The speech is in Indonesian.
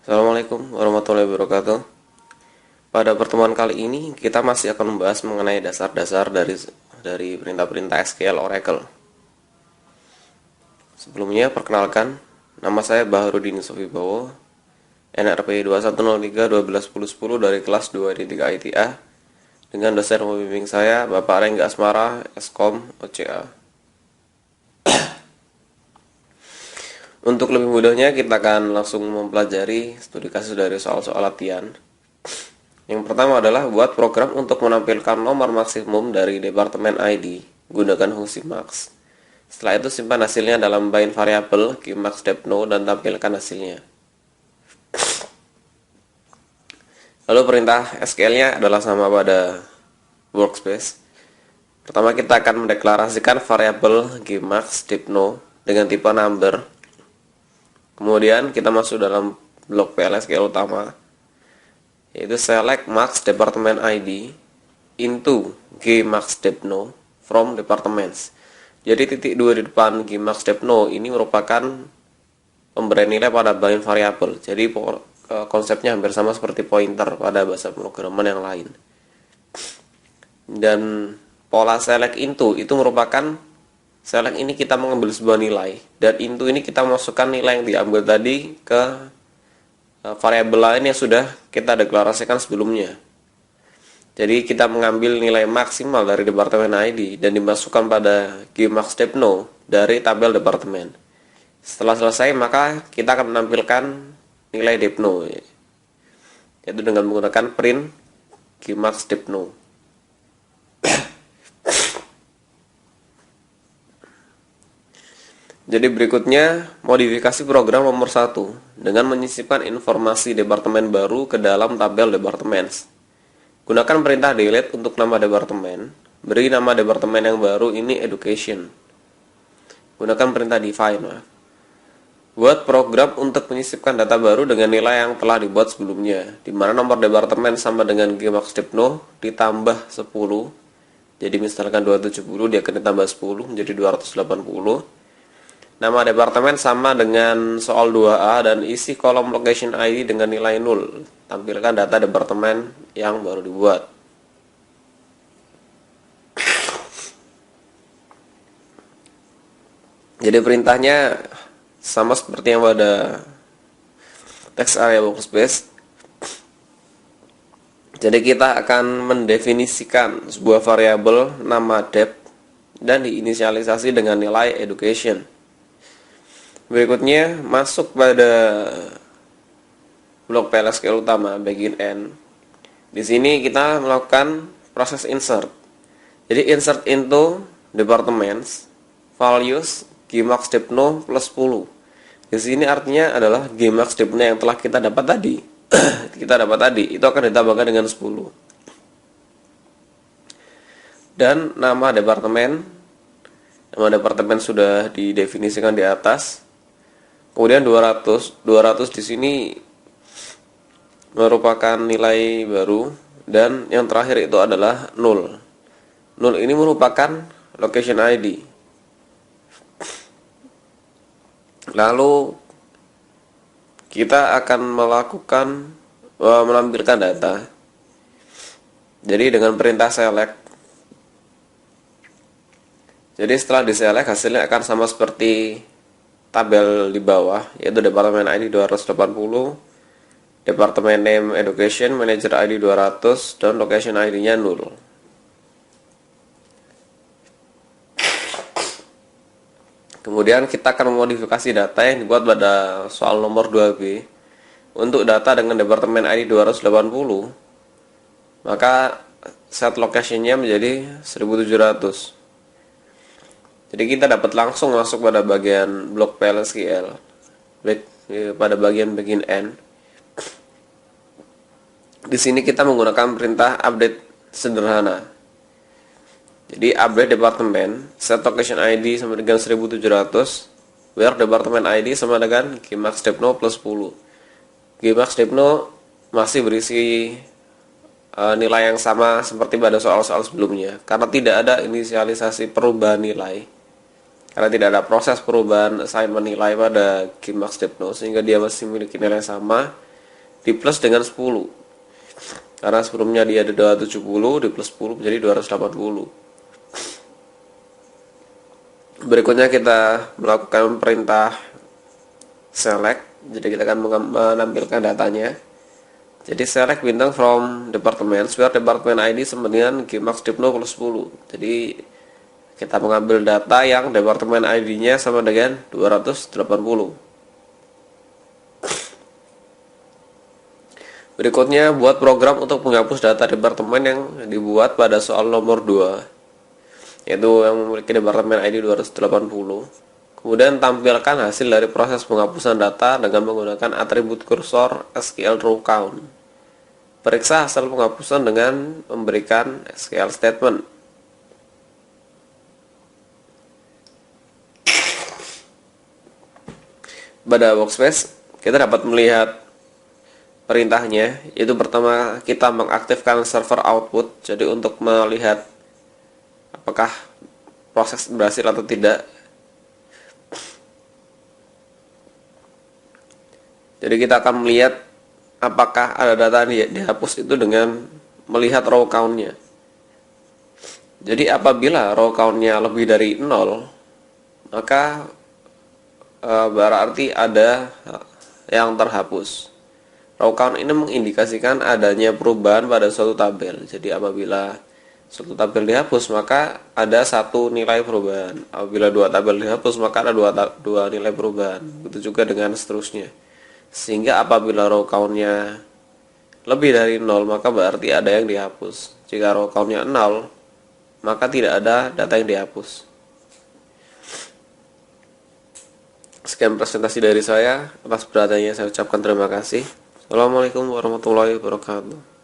Assalamualaikum warahmatullahi wabarakatuh. Pada pertemuan kali ini kita masih akan membahas mengenai dasar-dasar dari perintah-perintah SQL Oracle. Sebelumnya perkenalkan, nama saya Baharudin Sofibowo, NRP 2103-12-10-10 dari kelas 2 di 3 ITA, dengan dosen pembimbing saya Bapak Rengga Asmara, Eskom, OCA. Untuk lebih mudahnya kita akan langsung mempelajari studi kasus dari soal-soal latihan. Yang pertama adalah buat program untuk menampilkan nomor maksimum dari departemen ID gunakan fungsi max. Setelah itu simpan hasilnya dalam bind variabel keymax.depno dan tampilkan hasilnya. Lalu perintah SQL-nya adalah sama pada workspace. Pertama kita akan mendeklarasikan variabel keymax.depno dengan tipe number. Kemudian kita masuk dalam blok PLSQL utama, yaitu select max department ID into keymax.depno from departments. Jadi titik 2 di depan keymax.depno ini merupakan pemberian nilai pada bind variabel. Jadi konsepnya hampir sama seperti pointer pada bahasa pemrograman yang lain. Dan pola select into itu merupakan select ini kita mengambil sebuah nilai, dan into ini kita masukkan nilai yang diambil tadi ke variabel lain yang sudah kita deklarasikan sebelumnya. Jadi kita mengambil nilai maksimal dari departemen ID dan dimasukkan pada keymax.depno dari tabel departemen. Setelah selesai maka kita akan menampilkan nilai depno, yaitu dengan menggunakan print keymax.depno. Jadi berikutnya modifikasi program nomor 1 dengan menyisipkan informasi departemen baru ke dalam tabel departments. Gunakan perintah delete untuk nama departemen. Beri nama departemen yang baru ini education. Gunakan perintah define. Buat program untuk menyisipkan data baru dengan nilai yang telah dibuat sebelumnya, di mana nomor departemen sama dengan keymax.depno ditambah 10. Jadi misalkan 270 dia akan ditambah 10 menjadi 280. Nama departemen sama dengan soal 2A dan isi kolom location ID dengan nilai 0. Tampilkan data departemen yang baru dibuat. Jadi perintahnya sama seperti yang pada text area workspace. Jadi kita akan mendefinisikan sebuah variabel nama dep dan diinisialisasi dengan nilai education. Berikutnya masuk pada blok PLSQL utama bagian N. Di sini kita melakukan proses insert. Jadi insert into departments values keymax.depno plus 10. Di sini artinya adalah keymax.depno yang telah kita dapat tadi. Itu akan ditambahkan dengan 10. Dan nama departemen sudah didefinisikan di atas. Kemudian 200 di sini merupakan nilai baru, dan yang terakhir itu adalah 0. 0 ini merupakan location ID. Lalu kita akan menampilkan data. Jadi dengan perintah select. Jadi setelah diselect hasilnya akan sama seperti tabel di bawah, yaitu departemen ID 280, departemen name education, manager ID 200, dan location ID-nya 0. Kemudian kita akan memodifikasi data yang dibuat pada soal nomor 2B. Untuk data dengan departemen ID 280, maka set location-nya menjadi 1700. Jadi kita dapat langsung masuk pada bagian blok PLSQL, pada bagian N. Di sini kita menggunakan perintah update sederhana. Jadi update departemen, set location ID sama dengan 1700, where departemen ID sama dengan keymax.depno plus 10. Keymax.depno masih berisi nilai yang sama seperti pada soal-soal sebelumnya, karena tidak ada inisialisasi perubahan nilai. Karena tidak ada proses perubahan assignment nilai pada keymax.depno, sehingga dia masih memiliki nilai sama. di plus dengan 10. Karena sebelumnya dia ada 270, di plus 10 menjadi 280. Berikutnya kita melakukan perintah select. Jadi kita akan menampilkan datanya. Jadi select bintang from department where department ID sama dengan Gmax Dipno plus 10. Jadi kita mengambil data yang departemen ID-nya sama dengan 280. Berikutnya buat program untuk menghapus data departemen yang dibuat pada soal nomor 2, yaitu yang memiliki departemen ID 280. Kemudian tampilkan hasil dari proses penghapusan data dengan menggunakan atribut kursor SQL row count. Periksa hasil penghapusan dengan memberikan SQL statement. Pada workspace kita dapat melihat perintahnya, yaitu pertama kita mengaktifkan server output. Jadi untuk melihat apakah proses berhasil atau tidak. Jadi kita akan melihat apakah ada data yang dihapus itu dengan melihat row count-nya. Jadi apabila row count-nya lebih dari 0, maka berarti ada yang terhapus. Row count ini mengindikasikan adanya perubahan pada suatu tabel. Jadi apabila suatu tabel dihapus, maka ada satu nilai perubahan. Apabila dua tabel dihapus, maka ada dua nilai perubahan. Begitu juga dengan seterusnya. Sehingga apabila row count-nya lebih dari 0, maka berarti ada yang dihapus. Jika row count-nya 0, maka tidak ada data yang dihapus. Sekian presentasi dari saya. Atas perhatiannya saya ucapkan terima kasih. Assalamualaikum warahmatullahi wabarakatuh.